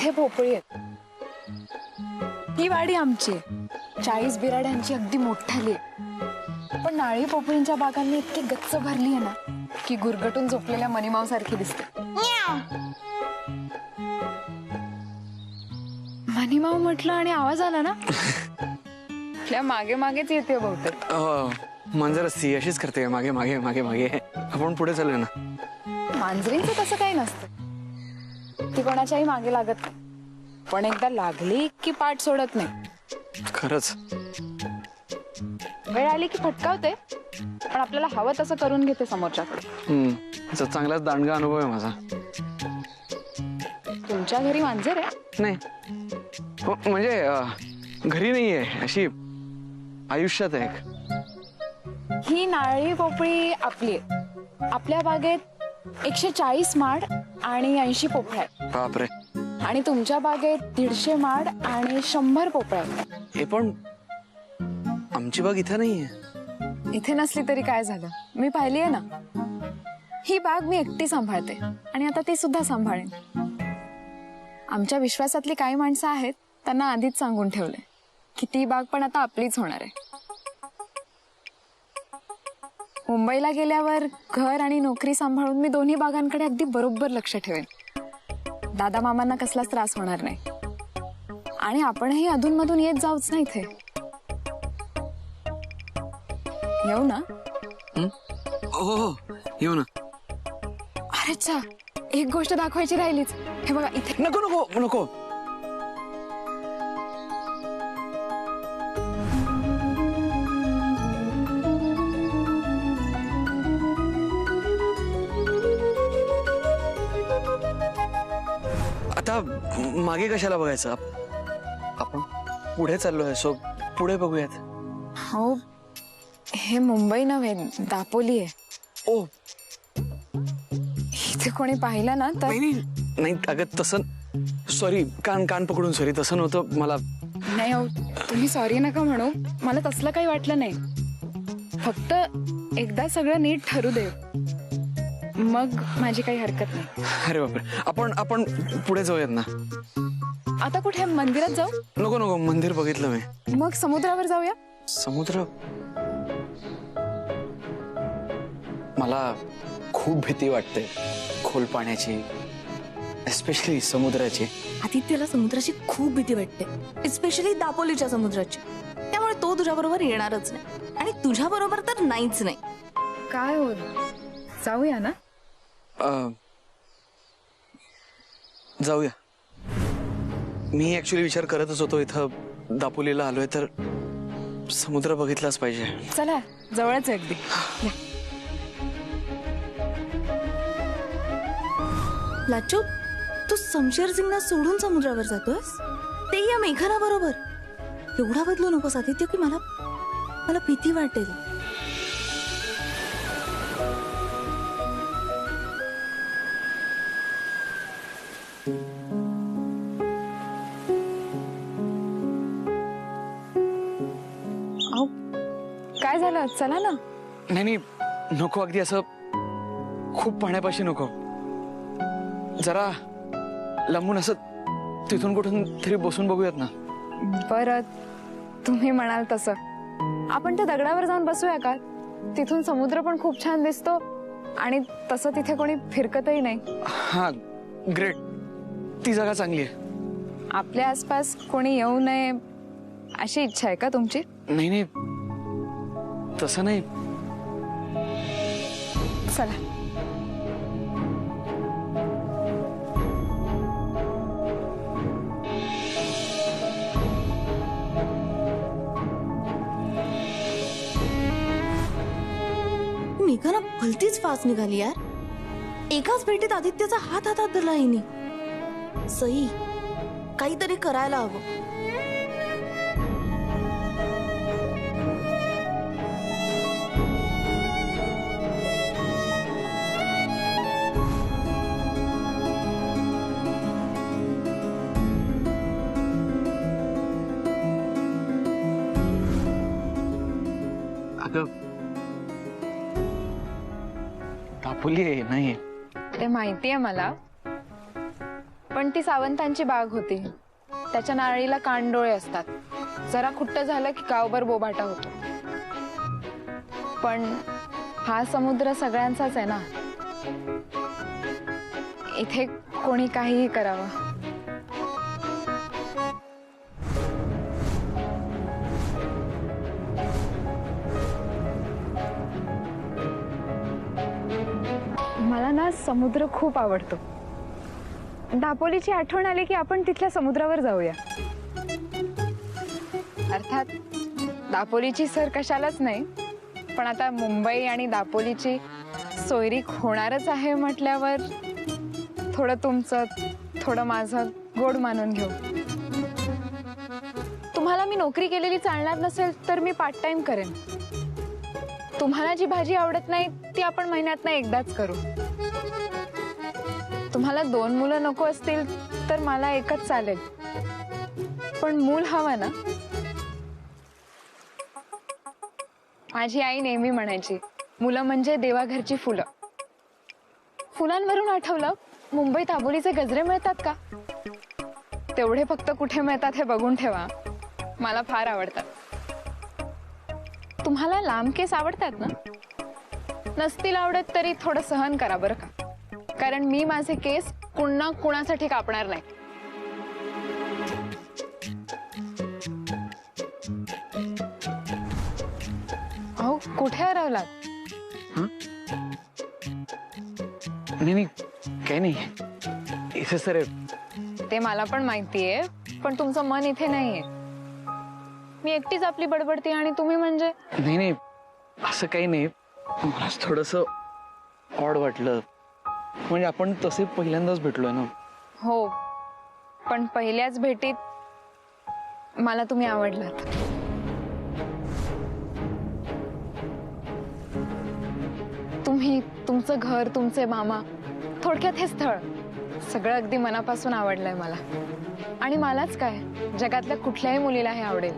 इथे भोपळी आहेत. ही वाडी आमची 40 बिराड्यांची अगदी मोठाली आहे. पण नारळी पोपळींच्या बागांनी इतकी गच्च भरली आहे ना की गुरगटून झोपलेल्या मनीमाव सारखी दिसते. मनीमाव म्हटलं आणि आवाज आला ना आपल्या मागे मागेच येते बहुतेक. मांजर अशीच करते मागे मागे मागे मागे. आपण पुढे चालूया ना. मांजरींचं तसं काही नसतं, ती कोणाच्याही मागे लागत नाही, पण एकदा लागली की पाठ सोडत नाही. खरंच वेळ आली की फटकावते, पण आपल्याला हवं तसं करून घेते समोरच्याकडे. चांगलाच दांडगा अनुभव आहे माझा. तुमच्या घरी मांजर आहे? नाही म्हणजे घरी नाहीये, अशी आयुष्यात आहे एक. ही नारळी पोपळी आपली आहे. आपल्या बागेत 140 माड आणि 80 पोपळ्या आहेत. बापरे. आणि तुमच्या बागेत 150 माड आणि 100 पोपळ्या आहेत. हे पण आमची बाग इथे नाहीये. इथे नसली तरी काय झालं, मी पाहिली आहे ना. ही बाग मी एकटी सांभाळते आणि आता ती सुद्धा सांभाळेन. आमच्या विश्वासातली काही माणसं आहेत, त्यांना आधीच सांगून ठेवले की ती बाग पण आता आपलीच होणार आहे. मुंबईला गेल्यावर घर आणि नोकरी सांभाळून मी दोन्ही बागांकडे अगदी बरोबर लक्ष ठेवेन. दादा मामांना कसलाच त्रास होणार नाही. आणि आपणही अधूनमधून येत जाऊच ना इथे. येऊ ना? हो येऊ ना. अरे चा, एक गोष्ट दाखवायची राहिलीच. हे बघा इथे. नको नको नको. आता मागे कशाला बघायचं, आपण पुढे चाललोय, सो पुढे बघूयात. हो, हे मुंबई नव्हे, दापोली आहे. ओ, इथे कोणी पाहिलं ना तर. नाही अगं तसं, सॉरी, कान पकडून सॉरी, तसं नव्हतं मला. नाही हो, तुम्ही सॉरी नका म्हणू, मला तसलं काही वाटलं नाही. फक्त एकदा सगळं नीट ठरू दे, मग माझी काही हरकत नाही. अरे बापरे, आपण पुढे जाऊयात ना. आता कुठे, मंदिरात जाऊ? नको नको, मंदिर बघितलं मी. मग समुद्रावर जाऊया. समुद्र? मला खूप भीती वाटते खोल पाण्याची, एस्पेशली समुद्राची. आदित्यला समुद्राची खूप भीती वाटते, एस्पेशली दापोलीच्या समुद्राची. त्यामुळे तो तुझ्या बरोबर येणारच नाही, आणि तुझ्या बरोबर तर नाहीच नाही. काय होत, जाऊया ना? जाऊया. मी ऍक्च्युली विचार करतच होतो, इथं दापोलीला आलोय तर समुद्र बघितलाच पाहिजे. चला, जवळच आहे अगदी. लाचू, तू शमशेर सिंगला सोडून समुद्रावर जातोयस, ते या मेघना बरोबर. एवढा बदलू नकोस आदित्य की मला भीती वाटेल. काय झालं, चला ना. नाही नको, अगदी असं खूप पाण्यापाशी नको. जरा लांबून असं तिथून कुठून तरी बसून बघूयात ना. बरं, तुम्ही म्हणाल तसं. आपण त्या दगडावर जाऊन बसूया का? तिथून समुद्र पण खूप छान दिसतो आणि तसं तिथे कोणी फिरकतही नाही. हा, ग्रेट. ती जागा चांगली आहे. आपल्या आसपास कोणी येऊ नये अशी इच्छा आहे का तुमची? नाही, तसं नाही. चला. मेघना भलतीच फास्ट निघाली यार. एकाच भेटीत आदित्यचा हातात धरला हिने. सई, काहीतरी करायला हवं. दापोली नाही ते माहितीये मला, पण ती सावंतांची बाग होती. त्याच्या नारळीला कानडोळे असतात. जरा खुट्ट झालं की गावभर बोबाटा होतो. पण हा समुद्र सगळ्यांचाच आहे ना. इथे कोणी काहीही करावं. मला ना समुद्र खूप आवडतो. दापोलीची आठवण आली की आपण तिथल्या समुद्रावर जाऊया. अर्थात दापोलीची सर कशालाच नाही, पण आता मुंबई आणि दापोलीची सोयरीक होणारच आहे म्हटल्यावर थोडं तुमचं थोडं माझं गोड मानून घेऊ. तुम्हाला मी नोकरी केलेली चालणार नसेल तर मी पार्ट टाइम करेन. तुम्हाला जी भाजी आवडत नाही ती आपण महिन्यातनं एकदाच करू. तुम्हाला 2 मुलं नको असतील तर मला एकच चालेल, पण मूल हवं ना. माझी आई नेहमी म्हणायची, मुलं म्हणजे देवाघरची फुलं. फुलांवरून आठवलं, मुंबईत आबोलीचे गजरे मिळतात का? तेवढे फक्त कुठे मिळतात हे बघून ठेवा. मला फार आवडतात. तुम्हाला लांब केस आवडतात ना? नसतील आवडत तरी थोडं सहन करा बरं का, कारण मी माझे केस पुन्हा कुणासाठी कापणार नाही. अहो कुठे हरवलात? नाही काही नाही, इथे सर. ते मला पण माहितीये, पण तुमचं मन इथे नाहीये. मी एकटीच आपली बडबडते आणि तुम्ही म्हणजे. नाही असं काही नाही. मला थोडंसं ऑड वाटलं. म्हणजे आपण तसे पहिल्यांदाच भेटलोय ना. हो, पण पहिल्याच भेटीत मला तुम्ही आवडलात. तुम्ही, तुमचं घर, तुमचे मामा, थोडक्यात हे स्थळ सगळं अगदी मनापासून आवडलंय मला. आणि मलाच काय, जगातल्या कुठल्याही मुलीला हे आवडेल,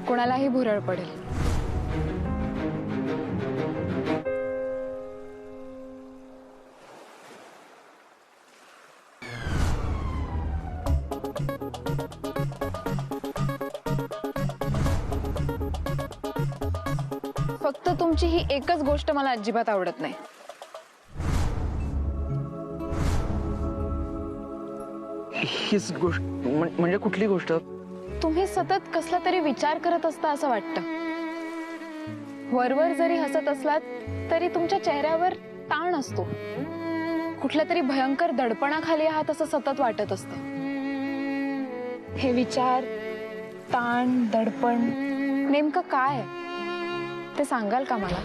कुणालाही भुरळ पडेल. फक्त तुमची ही एकच गोष्ट मला अजिबात आवडत नाही. हीच गोष्ट म्हणजे कुठली गोष्ट? तुम्ही सतत कसला तरी विचार करत असता असं वाटतं. वरवर जरी हसत असलात तरी तुमच्या चेहऱ्यावर ताण असतो. कुठल्या तरी भयंकर दडपणाखाली आहात असं सतत वाटत असतं. हे विचार, ताण, दडपण नेमकं काय ते सांगाल का मला?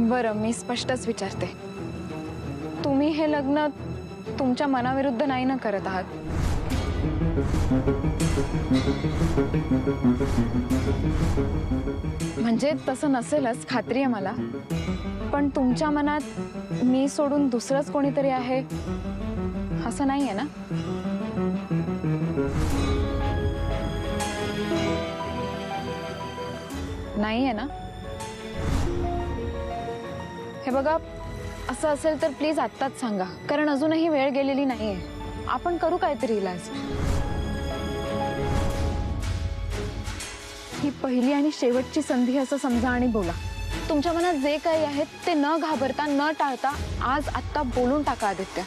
बरं, मी स्पष्टच विचारते. तुम्ही हे लग्न तुमच्या मनाविरुद्ध नाही ना करत आहात? म्हणजे तसं नसेलच, खात्री आहे मला. पण तुमच्या मनात मी सोडून दुसरंच कोणीतरी आहे असं नाहीये ना? नाहीये ना? हे बघा, असं असेल तर प्लीज आत्ताच सांगा, कारण अजूनही वेळ गेलेली नाहीये. आपण करू काहीतरी इलाज. ही पहिली आणि शेवटची संधी असं समजा आणि बोला. तुमच्या मनात जे काही आहे ते न घाबरता, न टाळता आज आत्ता बोलून टाका आदित्य.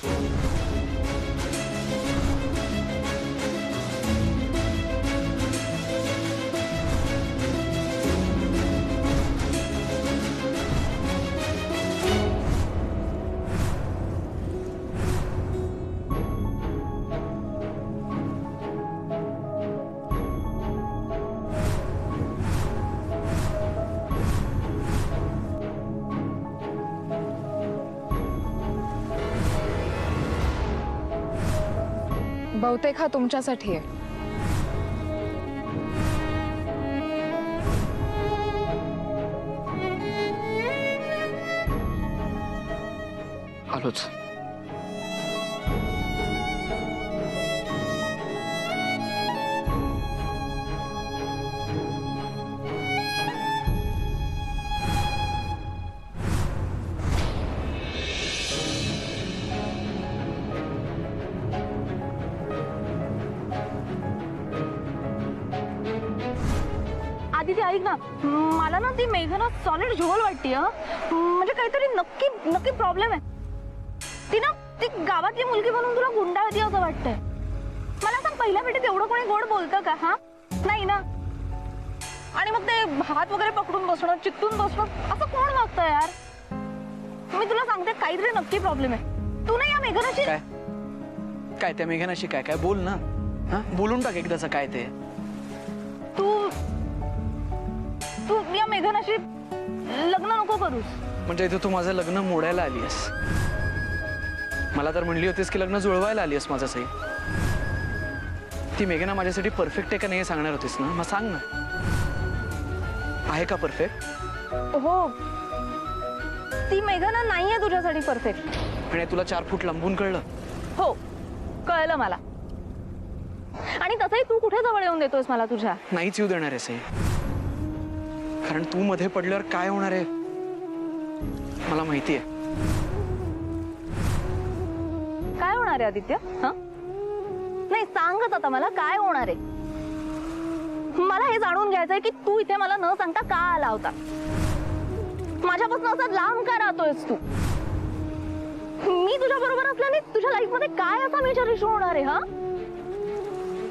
बहुतेक हा तुमच्यासाठी आहे. आलोच. आदिती ऐक ना, मला ना ती मेघना सॉलिड झोल वाटते. म्हणजे काहीतरी नक्की नक्की प्रॉब्लेम आहे. ती ना ती गावातली मुलगी म्हणून तुला गुंडाळती असं वाटतंय. मला सांग, पहिल्या भेटीत एवढं कोणी गोड बोलतं का? हा नाही ना. आणि मग ते हात वगैरे पकडून बसणं, चित्तून बसणं, असं कोण वागतं यार? मी तुला सांगते, काहीतरी नक्की प्रॉब्लेम आहे. तू नाही या मेघनाशी काय काय त्या मेघनाशी काय काय बोल ना. हा बोलून टाक एकदाच काय ते. तू तू या मेघनाशी लग्न नको करूस. म्हणजे इथे तू माझं लग्न मोडायला आलीस. मला तर म्हणली होतीस की लग्न जुळवायला आलीस माझं सही. ती मेघना माझ्यासाठी परफेक्ट आहे का नाही सांगणार होतीस ना. मग सांग ना, आहे का परफेक्ट? हो, ती मेघना नाहीये तुझ्यासाठी परफेक्ट. आणि तुला 4 फूट लांबून कळलं? हो, कळलं मला. आणि तसंही तू कुठे जवळ येऊन देतोस मला तुझ्या? नाहीच येऊ देणार आहे सई. कारण तू मध्ये पडल्यावर काय होणार आहे मला माहिती आहे. काय होणार आहे आदित्य? हा नाही, सांगच आता मला काय होणार आहे. मला हे जाणून घ्यायचंय की तू इथे मला न सांगता का आला होता. माझ्यापासून असा लांब का राहतोयस तू? मी तुझ्या बरोबर असल्याने तुझ्या लाईफ मध्ये काय असा मेजर इश्यू होणार आहे? हा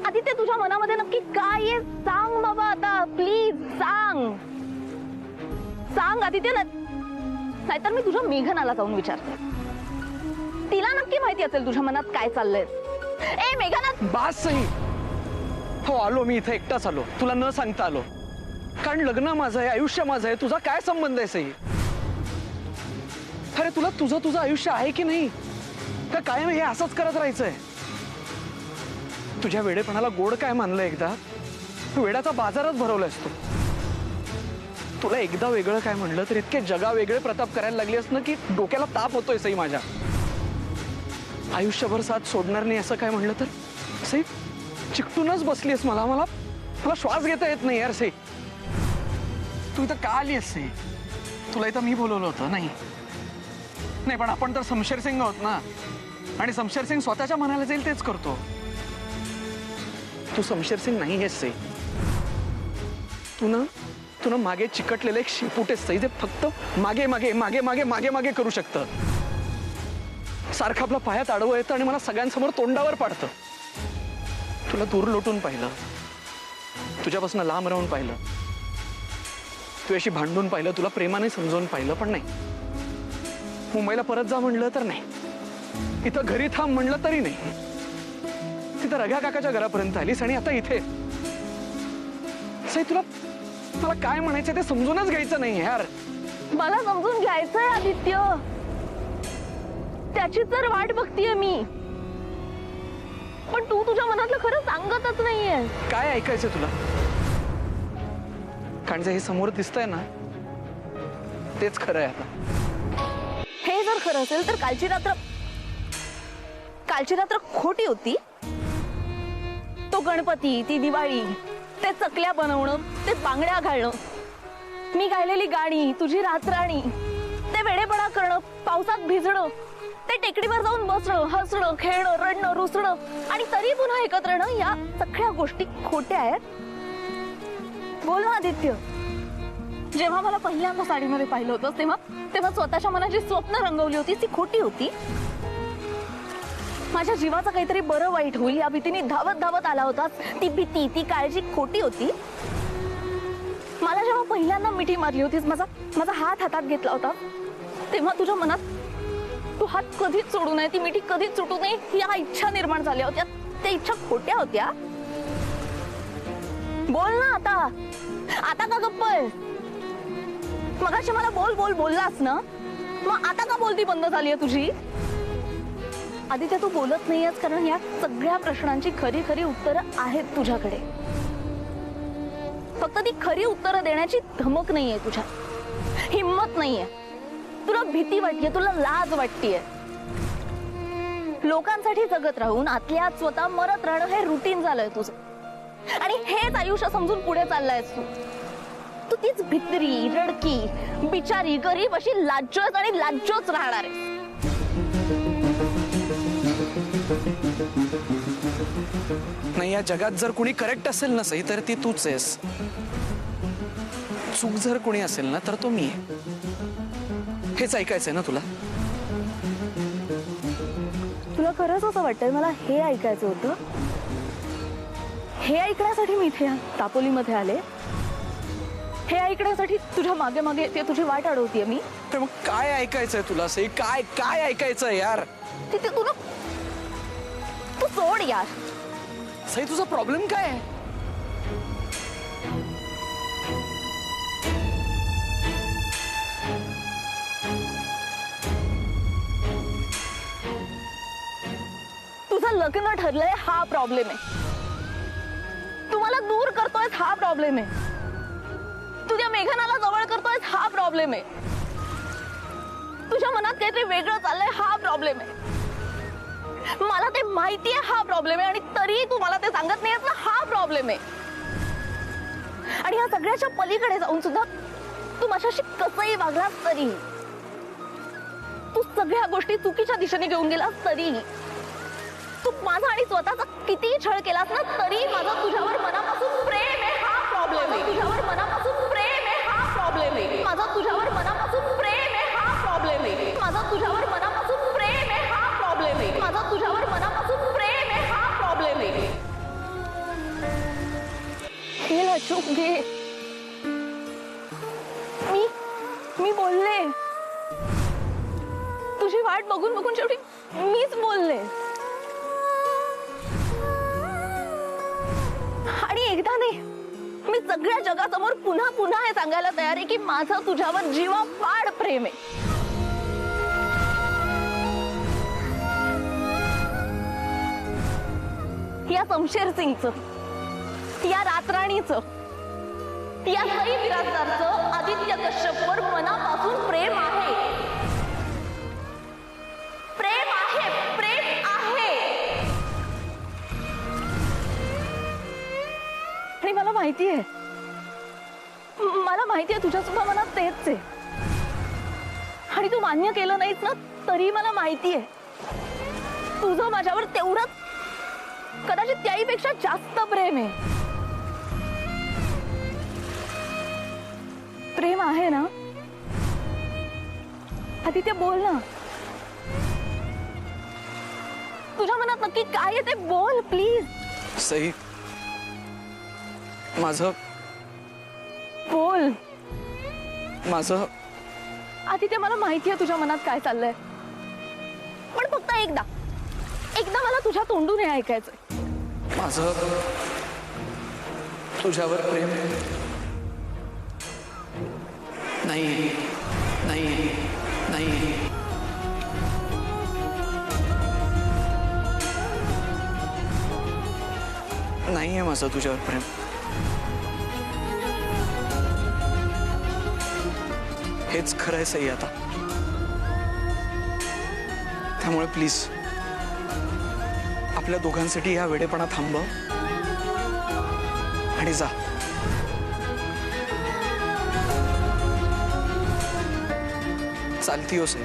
आदित्य, तुझ्या मनामध्ये नक्की काय आहे सांग बाबा आता, प्लीज सांग. सांग आदित्य, नाहीतर मी तुझ्या मेघनाला जाऊन विचारते. तिला नक्की माहिती असेल तुझ्या मनात काय चाललंय. ए मेघना, बास सई. हो, आलो मी इथे एकटाच आलो, तुला न सांगता आलो. कारण लग्न माझं आहे, आयुष्य माझं आहे, तुझा काय संबंध आहे सई? अरे तुला तुझं आयुष्य आहे की नाही, का कायम हे असंच करत राहायचंय? तुझ्या वेडेपणाला गोड काय मानलं एकदा? तू वेड्याचा बाजारच भरवलायस तू. तुला एकदा वेगळं काय म्हणलं तर इतके जगा वेगळे प्रताप करायला लागली असं की डोक्याला ताप होतोय सई माझ्या. आयुष्यभर साथ सोडणार नाही असं काय म्हणलं तर सई चिकटूनच बसलीस. मला मला मला श्वास घेता येत नाही यार सई. तू इथं का आली आहेस सई? तुला इथं मी बोलवलं होतं? नाही नाही, पण आपण तर शमशेर सिंग आहोत ना. आणि शमशेर सिंग स्वतःच्या मनाला जाईल तेच करतो. तू शमशेर सिंग नाही आहेस सई. तू ना मागे चिकटलेलं एक शिपूट आहेस सई, जे फक्त मागे मागे मागे मागे मागे मागे करू शकतं. सारखं आपला पायात आडवं येतं आणि मला सगळ्यांसमोर तोंडावर पाडतं. तुला दूर लोटून पाहिलं, तुझ्यापासून लांब राहून पाहिलं, तुझ्याशी भांडून पाहिलं, तुला प्रेमाने समजावून पाहिलं, पण नाही. मुंबईला परत जा म्हणलं तर नाही, इथं घरी थांब म्हणलं तरी नाही. तिथं रघ्या काकाच्या घरापर्यंत आलीस आणि आता इथे. सई, तुला मला काय म्हणायचं ते समजूनच घ्यायचं नाही यार. मला समजून घ्यायचंय आदित्य, त्याची तर वाट बघतीये मी. पण तू तुझ्या मनातलं खरं सांगतच नाहीये. काय ऐकायचं तुला? कारण जे हे समोर दिसतंय ना तेच खरं आहे आता. हे जर खरं असेल तर कालची रात्र खोटी होती. तो गणपती, ती दिवाळी, ते चकल्या बनवणं, ते बांगड्या घालणं, मी गायलेली गाणी, तुझी रातराणी, ते वेडेपणा करणं, पावसात भिजणं, ते टेकडीवर जाऊन बसणं, हसणं, खेळणं, रडणं, रुसणं आणि तरी पुन्हा एकत्र येणं, या सगळ्या गोष्टी खोट्या आहेत. बोल ना आदित्य, जेव्हा मला पहिल्यांदा साडीमध्ये पाहिलं होतं तेव्हा स्वतःच्या मनाची स्वप्न रंगवली होती ती खोटी होती. माझ्या जीवाचं काहीतरी बरं वाईट होईल या भीतीने धावत धावत आला होता. ती भीती, ती काळजी खोटी होती. मला जेव्हा पहिल्यांदा मिठी मारली होतीस, माझा हात हातात घेतला होता, तेव्हा तुझ्या मनात तू हात कधीच सोडू नये, ती मिठी कधीच सुटू नये या इच्छा निर्माण झाल्या होत्या. त्या इच्छा खोट्या होत्या. बोल ना आता का गप्प आहेस? मगाशी मला बोल बोल बोललास ना, मग आता का बोलती बंद झाली आहे तुझी? आदित्य, तू बोलत नाहीयेस कारण या सगळ्या प्रश्नांची खरी खरी उत्तरं आहेत तुझ्याकडे. फक्त ती खरी उत्तरं देण्याची धमक नाहीये तुझ्यात, हिम्मत नाहीये. तुला भीती वाटतेय, तुला लाज वाटतेय. लोकांसाठी जगत राहून आतल्यात स्वतः मरत राहणं हे रुटीन झालंय तुझं. आणि हेच आयुष्य समजून पुढे चाललायस तू तीच भित्री, रडकी, बिचारी, गरीब अशी लाज्जोच आणि लाज्जोच राहणार आहे. नाही, या जगात जर कुणी करेक्ट असेल ना सई तर ती तूच आहेस. चूक जर कोणी असेल ना तर तो मी आहे. हेच ऐकायचंय ना तुला? तुला खरंच असं वाटतंय मला हे ऐकायचं होतं? हे ऐकण्यासाठी मी इथे दापोलीमध्ये आले? हे ऐकण्यासाठी तुझ्या मागे मागे ते तुझी वाट अडवतीये मी? तर मग काय ऐकायचंय तुला सई? काय काय ऐकायचंय यार? तिथे तू सोड यार. सई तुझा प्रॉब्लेम काय आहे? तुझं लग्न ठरलंय हा प्रॉब्लेम आहे. तू मला दूर करतोय हा प्रॉब्लेम आहे. तुझ्या मेघनाला जवळ करतोय हा प्रॉब्लेम आहे. तुझ्या मनात काहीतरी वेगळं चाललंय हा प्रॉब्लेम आहे. मला ते माहितीये हा प्रॉब्लेम आहे आणि तरी तू मला ते सांगत नाहीस ना हा प्रॉब्लेम आहे. आणि या सगळ्याच्या पलीकडे जाऊन सुद्धा तू माझ्याशी कसंही वागलास तरी, तू सगळ्या गोष्टी चुकीच्या दिशेने घेऊन गेलास तरी, तू माझा आणि स्वतःचा कितीही छळ केलास ना तरी माझं तुझ्यावर मनापासून प्रेम आहे हा प्रॉब्लेम आहे. तुझ्यावर मनापासून प्रेम आहे हा प्रॉब्लेम आहे. माझं तुझ्यावर मनापासून प्रेम आहे हा प्रॉब्लेम आहे. माझं तुझ्यावर मनापासून प्रेम आहे हा प्रॉब्लेम आहे. माझं तुझ्यावर मनापासून प्रेम आहे हा प्रॉब्लेम आहे. हे चूक घे. मी बोलले, तुझी वाट बघून बघून शेवटी मीच बोलले. आणि एकदा नाही, मी सगळ्या जगासमोर पुन्हा पुन्हा हे सांगायला तयार आहे की माझं तुझ्यावर जीवापाड प्रेम आहे. या शमशेर सिंगचं, या रातराणीचं, या सई बिराजदारचं आदित्य कश्यपवर मनापासून प्रेम आहे. प्रेम आहे, प्रेम आहे. आणि मला माहितीये तुझ्या सुद्धा मनात तेच आहे. आणि तू मान्य केलं नाहीस ना तरी मला माहितीये तुझं माझ्यावर तेवढंच, कदाचित त्याहीपेक्षा जास्त प्रेम आहे. प्रेम आहे ना? आदित्य बोल ना, तुझ्या मनात नक्की काय आहे ते बोल प्लीज. सई माझं बोल. माझं आदित्य मला माहितीये तुझ्या मनात काय चाललंय, पण फक्त एकदा मला तुझ्या तोंडून हे ऐकायचंय. माझं तुझ्यावर प्रेम नाही नाही नाही. नाहीये माझं तुझ्यावर प्रेम. हेच खरं आहे सई आता. त्यामुळे प्लीज आपल्या दोघांसाठी या वेडेपणा थांबव आणि जा. चालती हो सई.